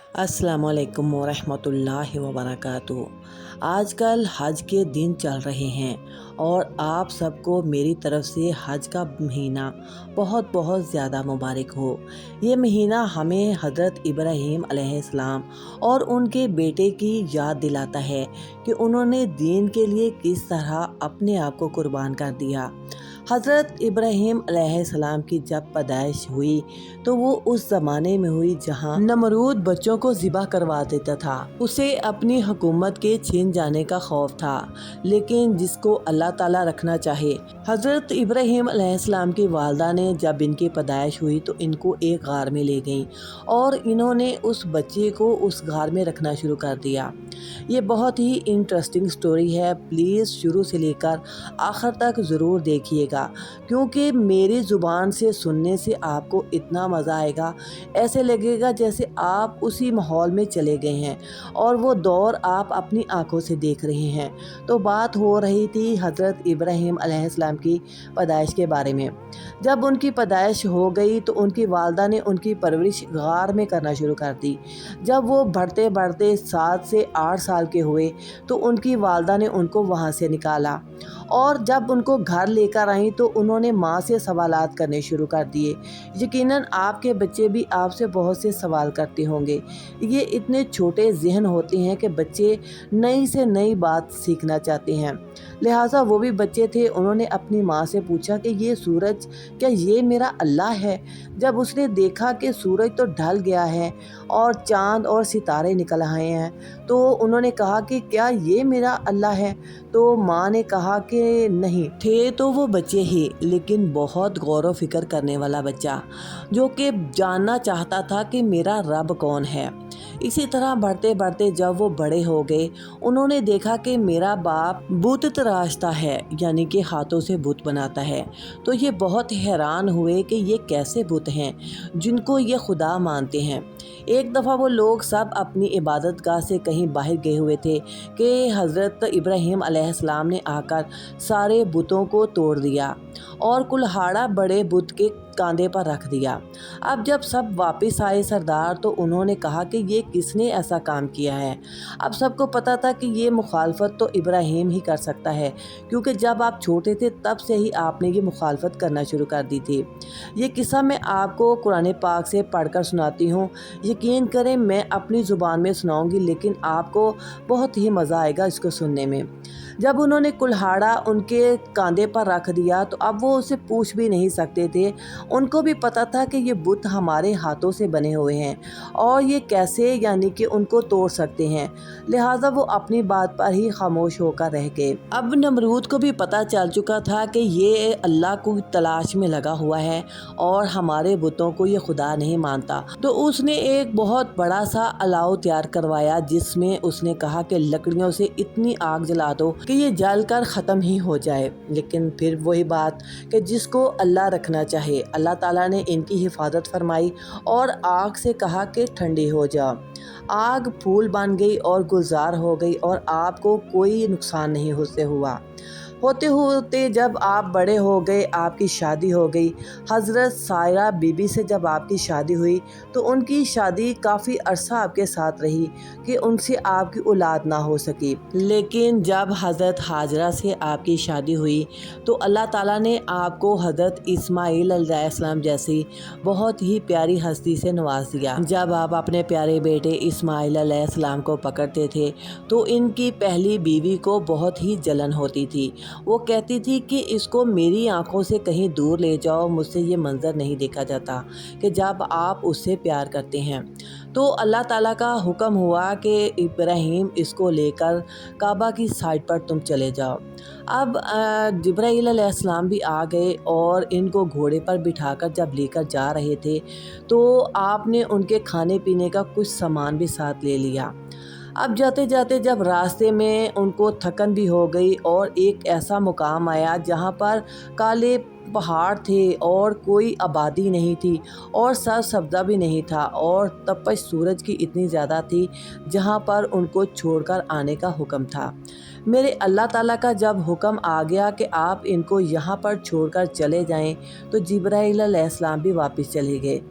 अस्सलामु अलैकुम वरहमतुल्लाहि वबरकातुहू। आजकल हज के दिन चल रहे हैं और आप सबको मेरी तरफ से हज का महीना बहुत बहुत ज़्यादा मुबारक हो। ये महीना हमें हज़रत इब्राहीम अलैहिस्सलाम और उनके बेटे की याद दिलाता है कि उन्होंने दीन के लिए किस तरह अपने आप को कुर्बान कर दिया। हज़रत इब्राहीम अलैहिस्सलाम की जब पैदाइश हुई तो वो उस ज़माने में हुई जहाँ नमरूद बच्चों को ज़िबा करवा देता था। उसे अपनी हुकूमत के छिन जाने का खौफ था, लेकिन जिसको अल्लाह ताला रखना चाहे। हज़रत इब्राहीम अलैहिस्सलाम की वालदा ने जब इनकी पैदाइश हुई तो इनको एक गार में ले गई और इन्होंने उस बच्चे को उस गार में रखना शुरू कर दिया। ये बहुत ही इंटरेस्टिंग स्टोरी है, प्लीज़ शुरू से लेकर आखिर तक ज़रूर देखिएगा, क्योंकि मेरी ज़ुबान से सुनने से आपको इतना मज़ा आएगा, ऐसे लगेगा जैसे आप उसी माहौल में चले गए हैं और वो दौर आप अपनी आंखों से देख रहे हैं। तो बात हो रही थी हज़रत इब्राहीम अलैहिस्सलाम की पैदाइश के बारे में। जब उनकी पैदाइश हो गई तो उनकी वालदा ने उनकी परवरिश गार में करना शुरू कर दी। जब वो बढ़ते बढ़ते 7 से 8 साल के हुए तो उनकी वालदा ने उनको वहाँ से निकाला और जब उनको घर लेकर आई तो उन्होंने माँ से सवालात करने शुरू कर दिए। यकीनन आपके बच्चे भी आपसे बहुत से सवाल करते होंगे। ये इतने छोटे ज़हन होते हैं कि बच्चे नई से नई बात सीखना चाहते हैं। लिहाजा वो भी बच्चे थे, उन्होंने अपनी माँ से पूछा कि ये सूरज, क्या ये मेरा अल्लाह है? जब उसने देखा कि सूरज तो ढल गया है और चाँद और सितारे निकल आए हैं तो उन्होंने कहा कि क्या ये मेरा अल्लाह है? तो माँ ने कहा कि नहीं। थे तो वो बच्चे ही, लेकिन बहुत गौर व फिक्र करने वाला बच्चा, जो कि जानना चाहता था कि मेरा रब कौन है। इसी तरह बढ़ते बढ़ते जब वो बड़े हो गए, उन्होंने देखा कि मेरा बाप बुत तराशता है, यानी कि हाथों से बुत बनाता है। तो ये बहुत हैरान हुए कि ये कैसे बुत हैं जिनको ये खुदा मानते हैं। एक दफ़ा वो लोग सब अपनी इबादत गाह से कहीं बाहर गए हुए थे कि हज़रत इब्राहीम अलैहिस्सलाम ने आकर सारे बुतों को तोड़ दिया और कुल्हाड़ा बड़े बुत के कांधे पर रख दिया। अब जब सब वापस आए सरदार तो उन्होंने कहा कि ये किसने ऐसा काम किया है। अब सबको पता था कि ये मुखालफत तो इब्राहीम ही कर सकता है, क्योंकि जब आप छोटे थे तब से ही आपने ये मुखालफत करना शुरू कर दी थी। ये किस्सा मैं आपको कुरान पाक से पढ़कर सुनाती हूँ। यकीन करें मैं अपनी ज़ुबान में सुनाऊंगी, लेकिन आपको बहुत ही मज़ा आएगा इसको सुनने में। जब उन्होंने कुल्हाड़ा उनके कांधे पर रख दिया तो अब वो उसे पूछ भी नहीं सकते थे। उनको भी पता था कि ये बुत हमारे हाथों से बने हुए हैं और ये कैसे, यानी कि उनको तोड़ सकते हैं। लिहाजा वो अपनी बात पर ही खामोश होकर रह गए। अब नमरूद को भी पता चल चुका था कि ये अल्लाह को तलाश में लगा हुआ है और हमारे बुतों को ये खुदा नहीं मानता। तो उसने एक बहुत बड़ा सा अलाव तैयार करवाया, जिसमें उसने कहा कि लकड़ियों से इतनी आग जला दो कि ये जल कर ख़त्म ही हो जाए। लेकिन फिर वही बात कि जिसको अल्लाह रखना चाहे, अल्लाह ताला ने इनकी हिफाजत फरमाई और आग से कहा कि ठंडी हो जाओ। आग फूल बन गई और गुलजार हो गई और आपको कोई नुकसान नहीं उससे हुआ। होते होते जब आप बड़े हो गए, आपकी शादी हो गई। हज़रत सायरा बीबी से जब आपकी शादी हुई तो उनकी शादी काफ़ी अरसा आपके साथ रही कि उनसे आपकी औलाद ना हो सकी। लेकिन जब हज़रत हाजरा से आपकी शादी हुई तो अल्लाह ताला ने आपको हज़रत इस्माईल अलैहिस्सलाम जैसी बहुत ही प्यारी हस्ती से नवाज दिया। जब आप अपने प्यारे बेटे इस्माईल अलैहिस्सलाम को पकड़ते थे तो इनकी पहली बीवी को बहुत ही जलन होती थी। वो कहती थी कि इसको मेरी आंखों से कहीं दूर ले जाओ, मुझसे ये मंज़र नहीं देखा जाता कि जब आप उससे प्यार करते हैं। तो अल्लाह ताला का हुक्म हुआ कि इब्राहीम इसको लेकर काबा की साइड पर तुम चले जाओ। अब जिब्राईल अलैहिस्सलाम भी आ गए और इनको घोड़े पर बिठाकर जब लेकर जा रहे थे तो आपने उनके खाने पीने का कुछ सामान भी साथ ले लिया। अब जाते जाते जब रास्ते में उनको थकन भी हो गई और एक ऐसा मुकाम आया जहाँ पर काले पहाड़ थे और कोई आबादी नहीं थी और सर सब्ज़ा भी नहीं था और तपश सूरज की इतनी ज़्यादा थी जहाँ पर उनको छोड़कर आने का हुक्म था। मेरे अल्लाह ताला का जब हुक्म आ गया कि आप इनको यहाँ पर छोड़कर चले जाएं, तो जिब्राईल अलैहिस्सलाम भी वापस चले गए।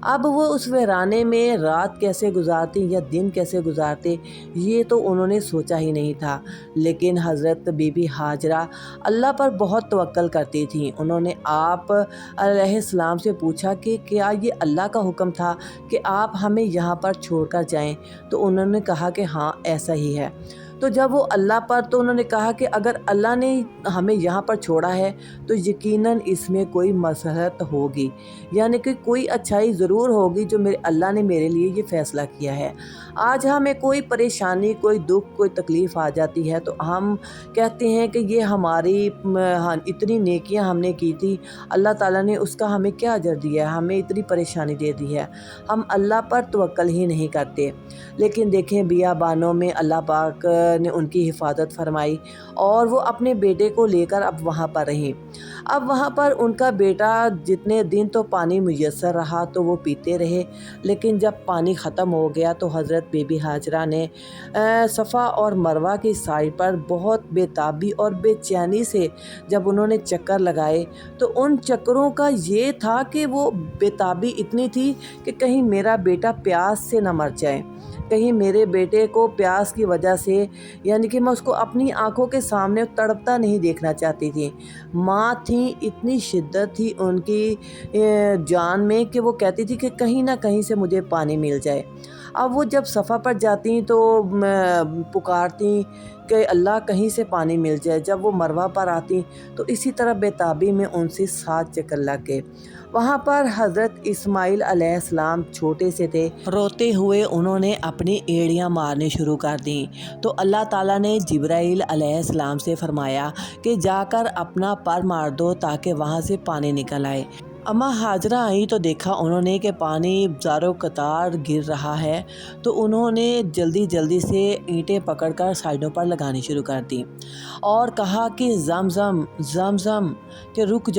अब वो उस वीराने में रात कैसे गुजारते या दिन कैसे गुजारते, ये तो उन्होंने सोचा ही नहीं था। लेकिन हज़रत बीबी हाजरा अल्लाह पर बहुत तवक्कल करती थीं। उन्होंने आप अलैहिस्सलाम से पूछा कि क्या ये अल्लाह का हुक्म था कि आप हमें यहाँ पर छोड़कर जाएं? तो उन्होंने कहा कि हाँ, ऐसा ही है। तो जब वो अल्लाह पर, तो उन्होंने कहा कि अगर अल्लाह ने हमें यहाँ पर छोड़ा है तो यकीनन इसमें कोई मसलहत होगी, यानी कि कोई अच्छाई ज़रूर होगी जो मेरे अल्लाह ने मेरे लिए ये फ़ैसला किया है। आज हमें कोई परेशानी, कोई दुख, कोई तकलीफ़ आ जाती है तो हम कहते हैं कि ये हमारी इतनी नेकियां हमने की थी, अल्लाह ताला ने उसका हमें क्या अजर दिया है, हमें इतनी परेशानी दे दी है। हम अल्लाह पर तवक्कल ही नहीं करते। लेकिन देखें, बियाबानों में अल्लाह पाक ने उनकी हिफाजत फरमाई और वो अपने बेटे को लेकर अब वहाँ पर रहीं। अब वहाँ पर उनका बेटा जितने दिन तो पानी मुयस्सर रहा तो वो पीते रहे, लेकिन जब पानी ख़त्म हो गया तो हज़रत बीबी हाजरा ने सफ़ा और मरवा की साइड पर बहुत बेताबी और बेचैनी से जब उन्होंने चक्कर लगाए, तो उन चक्करों का ये था कि वो बेताबी इतनी थी कि कहीं मेरा बेटा प्यास से न मर जाए, कहीं मेरे बेटे को प्यास की वजह से, यानी कि मैं उसको अपनी आंखों के सामने तड़पता नहीं देखना चाहती थी। माँ थी, इतनी शिद्दत थी उनकी जान में कि वो कहती थी कि कहीं ना कहीं से मुझे पानी मिल जाए। अब वो जब सफ़ा पर जाती तो पुकारती कि अल्लाह कहीं से पानी मिल जाए। जब वो मरवा पर आती तो इसी तरह बेताबी में उनसे 7 चक्कर लग गए। वहाँ पर हज़रत इस्माइल अलैहिस्सलाम छोटे से थे। रोते हुए उन्होंने अपनी एड़ियाँ मारने शुरू कर दी तो अल्लाह ताला ने जिब्राईल अलैहिस्सलाम से फरमाया कि जाकर अपना पर मार दो ताकि वहाँ से पानी निकल आए। अम्मा हाजरा आई तो देखा उन्होंने कि पानी ज़ारो कतार गिर रहा है, तो उन्होंने जल्दी जल्दी से ईंटें पकड़कर साइडों पर लगानी शुरू कर दी और कहा कि ज़मज़म ज़मज़म, कि रुक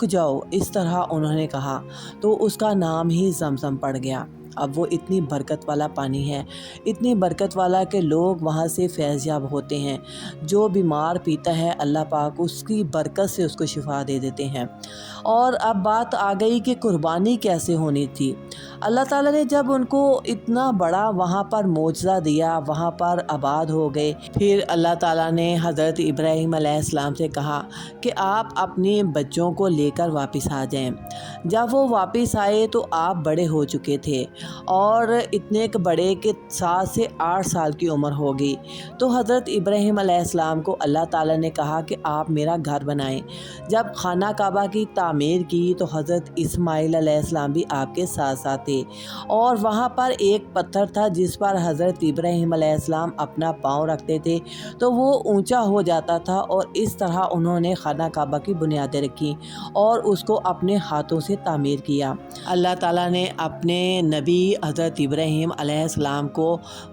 जाओ, इस तरह उन्होंने कहा तो उसका नाम ही ज़मज़म पड़ गया। अब वो इतनी बरकत वाला पानी है, इतनी बरकत वाला कि लोग वहाँ से फैज़याब होते हैं। जो बीमार पीता है अल्लाह पाक उसकी बरकत से उसको शिफा दे देते हैं। और अब बात आ गई कि कुर्बानी कैसे होनी थी। अल्लाह ताला ने जब उनको इतना बड़ा वहाँ पर मोजज़ा दिया, वहाँ पर आबाद हो गए, फिर अल्लाह ताला ने हज़रत इब्राहीम अलैहिस्सलाम से कहा कि आप अपने बच्चों को लेकर वापस आ जाएं। जब वो वापस आए तो आप बड़े हो चुके थे और इतने बड़े कि 7 से 8 साल की उम्र हो गई। तो हज़रत इब्राहीम अलैहिस्सलाम को अल्लाह ताला ने कहा कि आप मेरा घर बनाएं। जब खाना काबा की तामीर की तो हज़रत इस्माइल अलैहिस्सलाम भी आपके साथ साथ थे और वहाँ पर एक पत्थर था जिस पर हज़रत इब्राहीम अलैहिस्सलाम अपना पाँव रखते थे तो वो ऊंचा हो जाता था और इस तरह उन्होंने खाना काबा की बुनियादें रखी और उसको अपने हाथों से तामीर किया। अल्लाह ताला ने अपने नबी हज़रत इब्राहीम अलैहिस्सलाम को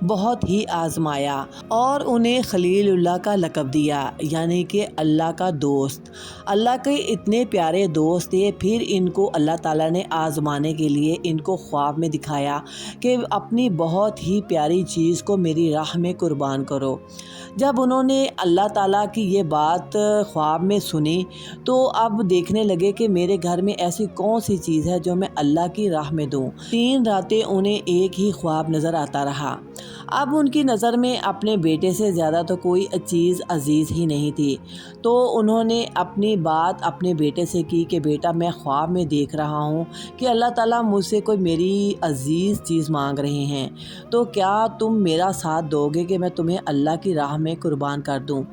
बहुत ही आज़माया और उन्हें खलीलुल्लाह का लक़ब दिया, यानी कि अल्लाह का दोस्त। अल्लाह के इतने प्यारे दोस्त थे। फिर इनको अल्लाह ताला ने आज़माने के लिए इनको ख्वाब में दिखाया कि अपनी बहुत ही प्यारी चीज़ को मेरी राह में कुर्बान करो। जब उन्होंने अल्लाह ताला की ये बात ख्वाब में सुनी तो अब देखने लगे कि मेरे घर में ऐसी कौन सी चीज़ है जो मैं अल्लाह की राह में दूँ। 3 रातें उन्हें एक ही ख्वाब नज़र आता रहा। अब उनकी नज़र में अपने बेटे से ज़्यादा तो कोई चीज़ अजीज़ ही नहीं थी। तो उन्होंने अपनी बात अपने बेटे से की कि बेटा, मैं ख्वाब में देख रहा हूँ कि अल्लाह ताला मुझसे कोई मेरी अजीज़ चीज़ मांग रहे हैं, तो क्या तुम मेरा साथ दोगे कि मैं तुम्हें अल्लाह की राह में कुर्बान कर दूँ।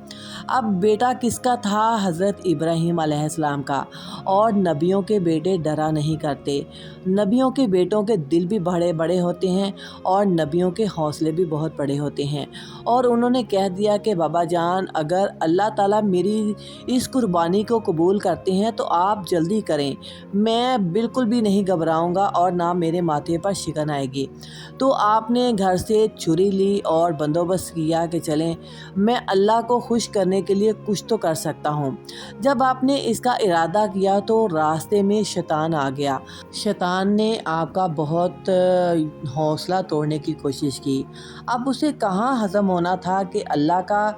अब बेटा किसका था? हज़रत इब्राहीम अलैहिस्सलाम का। और नबियों के बेटे डरा नहीं करते। नबियों के बेटों के दिल भी बड़े बड़े होते हैं और नबियों के हौसले भी बहुत बड़े होते हैं। और उन्होंने कह दिया कि बाबा जान, अगर अल्लाह ताला मेरी इस कुर्बानी को कबूल करते हैं तो आप जल्दी करें, मैं बिल्कुल भी नहीं घबराऊंगा और ना मेरे माथे पर शिकन आएगी। तो आपने घर से छुरी ली और बंदोबस्त किया कि चलें, मैं अल्लाह को खुश करने के लिए कुछ तो कर सकता हूँ। जब आपने इसका इरादा किया کیا تو راستے میں شیطان آ گیا۔ شیطان نے آپ کا بہت حوصلہ توڑنے کی کوشش کی۔ اب اسے کہاں ہضم ہونا تھا کہ اللہ کا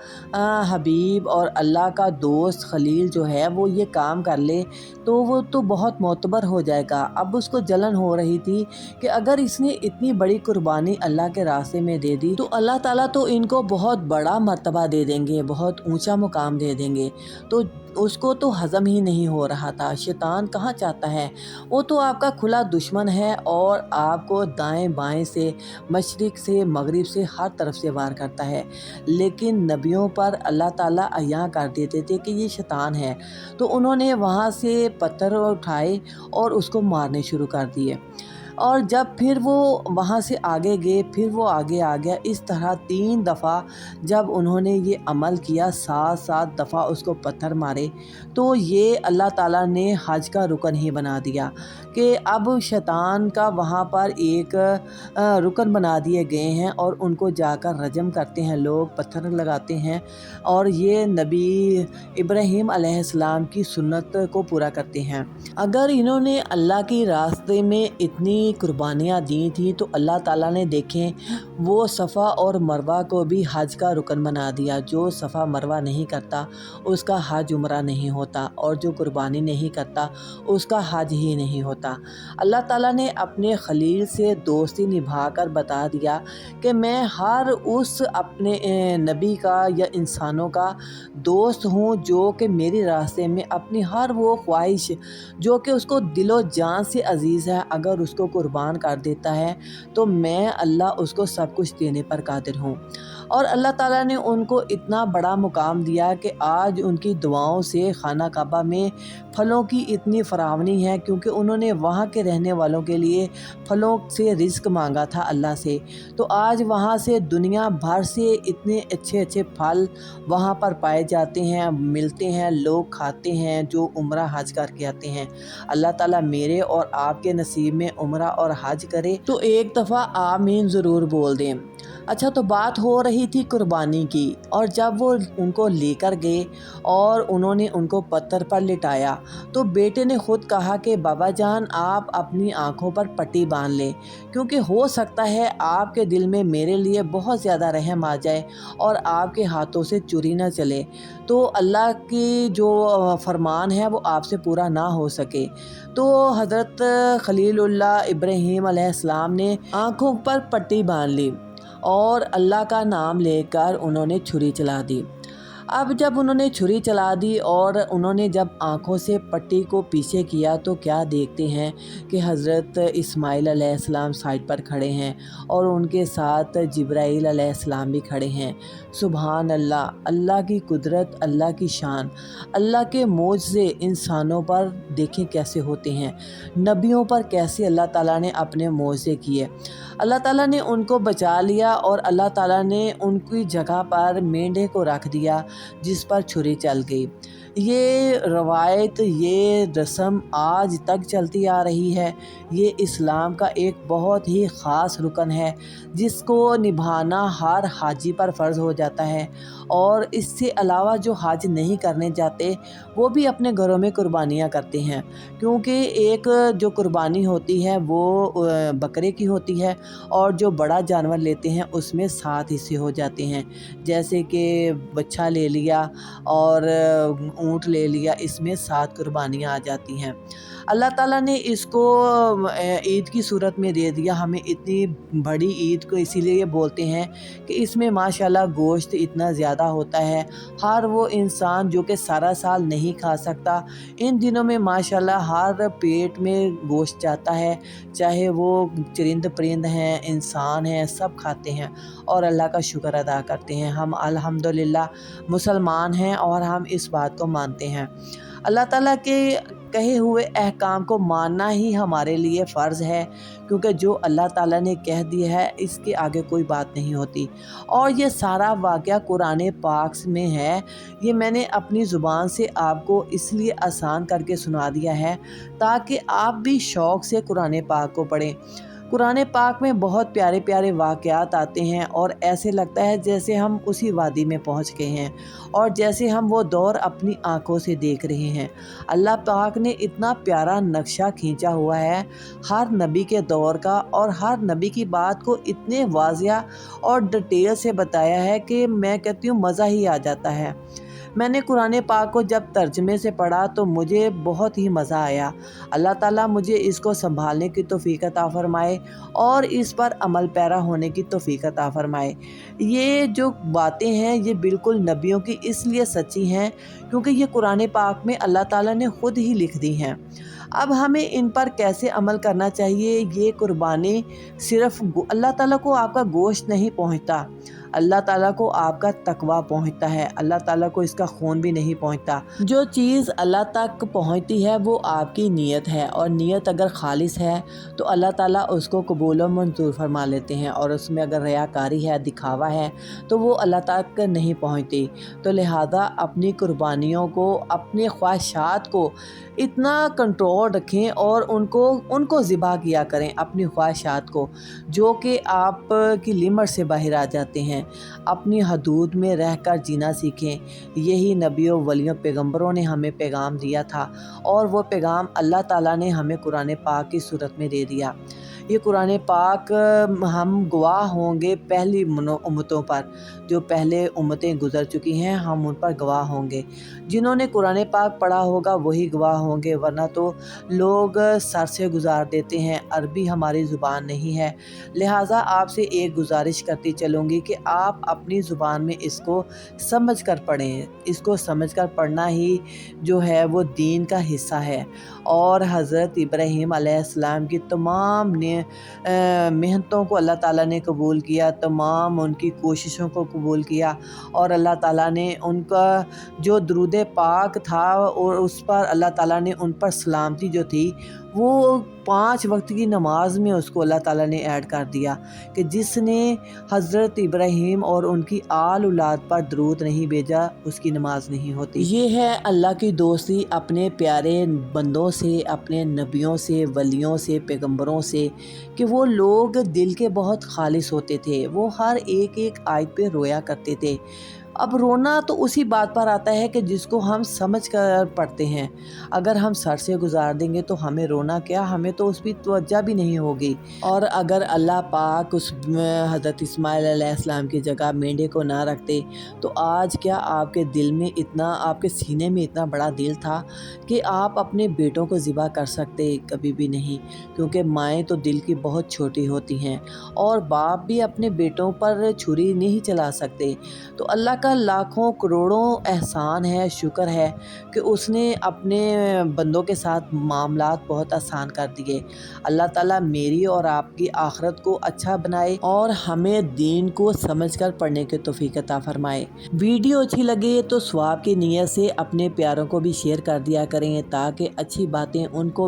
حبیب اور اللہ کا دوست خلیل جو ہے وہ یہ کام کر لے تو وہ تو بہت معتبر ہو جائے گا۔ اب اس کو جلن ہو رہی تھی کہ اگر اس نے اتنی بڑی قربانی اللہ کے راستے میں دے دی تو اللہ تعالیٰ تو ان کو بہت بڑا مرتبہ دے دیں گے، بہت اونچا مقام دے دیں گے۔ تو اس کو تو ہضم ہی نہیں ہو رہا تھا۔ شیطان کہاں چاہتا ہے، وہ تو آپ کا کھلا دشمن ہے اور آپ کو دائیں بائیں سے، مشرق سے، مغرب سے، ہر طرف سے وار کرتا ہے۔ لیکن نبیوں پر اللہ تعالیٰ عیاں کر دیتے تھے کہ یہ شیطان ہے، تو انہوں نے وہاں سے پتھر اٹھائے اور اس کو مارنے شروع کر دیے۔ اور جب پھر وہ وہاں سے آگے گئے، پھر وہ آگے آ گیا۔ اس طرح 3 دفعہ جب انہوں نے یہ عمل کیا، 7 دفعہ اس کو پتھر مارے، تو یہ اللہ تعالیٰ نے حج کا رکن ہی بنا دیا کہ اب شیطان کا وہاں پر ایک رکن بنا دیے گئے ہیں اور ان کو جا کر رجم کرتے ہیں لوگ، پتھر لگاتے ہیں اور یہ نبی ابراہیم علیہ السلام کی سنت کو پورا کرتے ہیں۔ اگر انہوں نے اللہ کی راستے میں اتنی قربانیاں دی تھیں تو اللہ تعالیٰ نے دیکھیں وہ صفا اور مروہ کو بھی حج کا رکن بنا دیا۔ جو صفا مروہ نہیں کرتا اس کا حج عمرہ نہیں ہوتا، اور جو قربانی نہیں کرتا اس کا حج ہی نہیں ہوتا۔ اللہ تعالیٰ نے اپنے خلیل سے دوستی نبھا کر بتا دیا کہ میں ہر اس اپنے نبی کا یا انسانوں کا دوست ہوں جو کہ میری راستے میں اپنی ہر وہ خواہش جو کہ اس کو دل و جان سے عزیز ہے، اگر اس کو قربان کر دیتا ہے تو میں اللہ اس کو سب کچھ دینے پر قادر ہوں۔ اور اللہ تعالیٰ نے ان کو اتنا بڑا مقام دیا کہ آج ان کی دعاؤں سے خانہ کعبہ میں پھلوں کی اتنی فراوانی ہے، کیونکہ انہوں نے وہاں کے رہنے والوں کے لیے پھلوں سے رزق مانگا تھا اللہ سے۔ تو آج وہاں سے دنیا بھر سے اتنے اچھے اچھے پھل وہاں پر پائے جاتے ہیں، ملتے ہیں، لوگ کھاتے ہیں جو عمرہ حج کر کے آتے ہیں۔ اللہ تعالیٰ میرے اور آپ کے نصیب میں عمرہ اور حج کرے تو ایک دفعہ آمین ضرور بول دیں۔ اچھا، تو بات ہو رہی تھی قربانی کی، اور جب وہ ان کو لے کر گئے اور انہوں نے ان کو پتھر پر لٹایا تو بیٹے نے خود کہا کہ بابا جان آپ اپنی آنکھوں پر پٹی باندھ لیں، کیونکہ ہو سکتا ہے آپ کے دل میں میرے لیے بہت زیادہ رحم آ جائے اور آپ کے ہاتھوں سے چوری نہ چلے، تو اللہ کی جو فرمان ہے وہ آپ سے پورا نہ ہو سکے۔ تو حضرت خلیل اللہ ابراہیم علیہ السلام نے آنکھوں پر پٹی باندھ لی اور اللہ کا نام لے کر انہوں نے چھری چلا دی۔ اب جب انہوں نے چھری چلا دی اور انہوں نے جب آنکھوں سے پٹی کو پیچھے کیا تو کیا دیکھتے ہیں کہ حضرت اسماعیل علیہ السلام سائڈ پر کھڑے ہیں اور ان کے ساتھ جبرائیل علیہ السلام بھی کھڑے ہیں۔ سبحان اللہ، اللہ کی قدرت، اللہ کی شان، اللہ کے معجزے انسانوں پر دیکھیں کیسے ہوتے ہیں، نبیوں پر کیسے اللہ تعالیٰ نے اپنے معجزے کیے۔ اللہ تعالیٰ نے ان کو بچا لیا اور اللہ تعالیٰ نے ان کی جگہ پر مینڈے کو رکھ دیا جس پر چھری چل گئی۔ یہ روایت، یہ رسم آج تک چلتی آ رہی ہے۔ یہ اسلام کا ایک بہت ہی خاص رکن ہے جس کو نبھانا ہر حاجی پر فرض ہو جاتا ہے، اور اس سے علاوہ جو حج نہیں کرنے جاتے وہ بھی اپنے گھروں میں قربانیاں کرتے ہیں، کیونکہ ایک جو قربانی ہوتی ہے وہ بکرے کی ہوتی ہے اور جو بڑا جانور لیتے ہیں اس میں 7 حصے ہو جاتے ہیں، جیسے کہ بچھا لے لیا اور اونٹ لے لیا، اس میں 7 قربانیاں آ جاتی ہیں۔ اللہ تعالیٰ نے اس کو عید کی صورت میں دے دیا ہمیں، اتنی بڑی عید کو اسی لیے بولتے ہیں کہ اس میں ماشاءاللہ گوشت اتنا زیادہ ہوتا ہے۔ ہر وہ انسان جو کہ سارا سال نہیں کھا سکتا، ان دنوں میں ماشاءاللہ ہر پیٹ میں گوشت جاتا ہے، چاہے وہ چرند پرند ہیں، انسان ہیں، سب کھاتے ہیں اور اللہ کا شکر ادا کرتے ہیں۔ ہم الحمدللہ مسلمان ہیں اور ہم اس بات کو مانتے ہیں۔ اللہ تعالیٰ کے کہے ہوئے احکام کو ماننا ہی ہمارے لیے فرض ہے، کیونکہ جو اللہ تعالیٰ نے کہہ دیا ہے اس کے آگے کوئی بات نہیں ہوتی۔ اور یہ سارا واقعہ قرآن پاک میں ہے، یہ میں نے اپنی زبان سے آپ کو اس لیے آسان کر کے سنا دیا ہے تاکہ آپ بھی شوق سے قرآن پاک کو پڑھیں۔ قرآن پاک میں بہت پیارے پیارے واقعات آتے ہیں اور ایسے لگتا ہے جیسے ہم اسی وادی میں پہنچ گئے ہیں اور جیسے ہم وہ دور اپنی آنکھوں سے دیکھ رہے ہیں۔ اللہ پاک نے اتنا پیارا نقشہ کھینچا ہوا ہے ہر نبی کے دور کا، اور ہر نبی کی بات کو اتنے واضح اور ڈیٹیل سے بتایا ہے کہ میں کہتی ہوں مزہ ہی آ جاتا ہے۔ میں نے قرآن پاک کو جب ترجمے سے پڑھا تو مجھے بہت ہی مزہ آیا۔ اللہ تعالیٰ مجھے اس کو سنبھالنے کی توفیق عطا فرمائے اور اس پر عمل پیرا ہونے کی توفیق عطا فرمائے۔ یہ جو باتیں ہیں یہ بالکل نبیوں کی اس لیے سچی ہیں کیونکہ یہ قرآن پاک میں اللہ تعالیٰ نے خود ہی لکھ دی ہیں۔ اب ہمیں ان پر کیسے عمل کرنا چاہیے، یہ قربانی صرف اللہ تعالیٰ کو آپ کا گوشت نہیں پہنچتا، اللہ تعالیٰ کو آپ کا تقویٰ پہنچتا ہے، اللہ تعالیٰ کو اس کا خون بھی نہیں پہنچتا۔ جو چیز اللہ تک پہنچتی ہے وہ آپ کی نیت ہے، اور نیت اگر خالص ہے تو اللہ تعالیٰ اس کو قبول و منظور فرما لیتے ہیں، اور اس میں اگر ریاکاری ہے، دکھاوا ہے تو وہ اللہ تک نہیں پہنچتی۔ تو لہٰذا اپنی قربانیوں کو، اپنے خواہشات کو اتنا کنٹرول رکھیں اور ان کو ذبح کیا کریں، اپنی خواہشات کو جو کہ آپ کی لمٹ سے باہر آ جاتے ہیں۔ اپنی حدود میں رہ کر جینا سیکھیں، یہی نبیوں، ولیوں، پیغمبروں نے ہمیں پیغام دیا تھا، اور وہ پیغام اللہ تعالیٰ نے ہمیں قرآن پاک کی صورت میں دے دیا۔ یہ قرآن پاک ہم گواہ ہوں گے پہلی امتوں پر، جو پہلے امتیں گزر چکی ہیں ہم ان پر گواہ ہوں گے۔ جنہوں نے قرآن پاک پڑھا ہوگا وہی گواہ ہوں گے، ورنہ تو لوگ سر سے گزار دیتے ہیں۔ عربی ہماری زبان نہیں ہے، لہٰذا آپ سے ایک گزارش کرتی چلوں گی کہ آپ اپنی زبان میں اس کو سمجھ کر پڑھیں۔ اس کو سمجھ کر پڑھنا ہی جو ہے وہ دین کا حصہ ہے۔ اور حضرت ابراہیم علیہ السلام کی تمام محنتوں کو اللہ تعالیٰ نے قبول کیا، تمام ان کی کوششوں کو قبول کیا، اور اللہ تعالیٰ نے ان کا جو درود پاک تھا اور اس پر اللہ تعالیٰ نے ان پر سلامتی جو تھی وہ 5 وقت کی نماز میں اس کو اللہ تعالیٰ نے ایڈ کر دیا کہ جس نے حضرت ابراہیم اور ان کی آل اولاد پر درود نہیں بھیجا اس کی نماز نہیں ہوتی۔ یہ ہے اللہ کی دوستی اپنے پیارے بندوں سے، اپنے نبیوں سے، ولیوں سے، پیغمبروں سے، کہ وہ لوگ دل کے بہت خالص ہوتے تھے، وہ ہر ایک آیت پہ رویا کرتے تھے۔ اب رونا تو اسی بات پر آتا ہے کہ جس کو ہم سمجھ کر پڑھتے ہیں۔ اگر ہم سر سے گزار دیں گے تو ہمیں رونا کیا، ہمیں تو اس بھی توجہ بھی نہیں ہوگی۔ اور اگر اللہ پاک اس حضرت اسماعیل علیہ السلام کی جگہ مینڈے کو نہ رکھتے تو آج کیا آپ کے دل میں اتنا، آپ کے سینے میں اتنا بڑا دل تھا کہ آپ اپنے بیٹوں کو ذبح کر سکتے؟ کبھی بھی نہیں، کیونکہ مائیں تو دل کی بہت چھوٹی ہوتی ہیں اور باپ بھی اپنے بیٹوں پر چھری نہیں چلا سکتے۔ تو اللہ کا لاکھوں کروڑوں احسان ہے، شکر ہے کہ اس نے اپنے بندوں کے ساتھ معاملات بہت آسان کر دیے۔ اللہ تعالیٰ میری اور آپ کی آخرت کو اچھا بنائے اور ہمیں دین کو سمجھ کر پڑھنے کی توفیق عطا فرمائے۔ ویڈیو اچھی لگے تو ثواب کی نیت سے اپنے پیاروں کو بھی شیئر کر دیا کریں تاکہ اچھی باتیں ان کو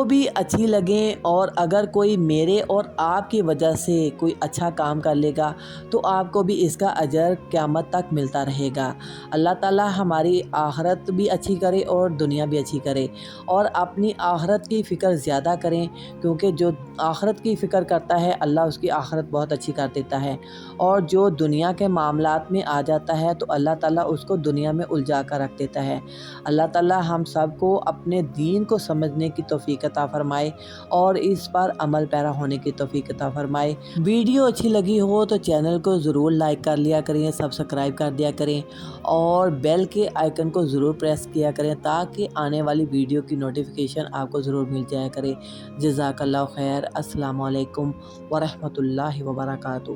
بھی اچھی لگیں، اور اگر کوئی میرے اور آپ کی وجہ سے کوئی اچھا کام کر لے گا تو آپ کو بھی اس کا اجر قیامت تک ملتا رہے گا۔ اللہ تعالیٰ ہماری آخرت بھی اچھی کرے اور دنیا بھی اچھی کرے، اور اپنی آخرت کی فکر زیادہ کریں، کیونکہ جو آخرت کی فکر کرتا ہے اللہ اس کی آخرت بہت اچھی کر دیتا ہے، اور جو دنیا کے معاملات میں آ جاتا ہے تو اللہ تعالیٰ اس کو دنیا میں الجھا کر رکھ دیتا ہے۔ اللہ تعالیٰ ہم سب کو اپنے دین کو سمجھنے کی توفیق عطا فرمائے اور اس پر عمل پیرا ہونے کی توفیق عطا فرمائے۔ ویڈیو اچھی لگی ہو تو چینل کو ضرور لائک کر لیا کریں، سبسکرائب کر دیا کریں، اور بیل کے آئیکن کو ضرور پریس کیا کریں تاکہ آنے والی ویڈیو کی نوٹیفیکیشن آپ کو ضرور مل جایا کرے۔ جزاک اللہ خیر۔ السلام علیکم ورحمۃ اللہ وبرکاتہ۔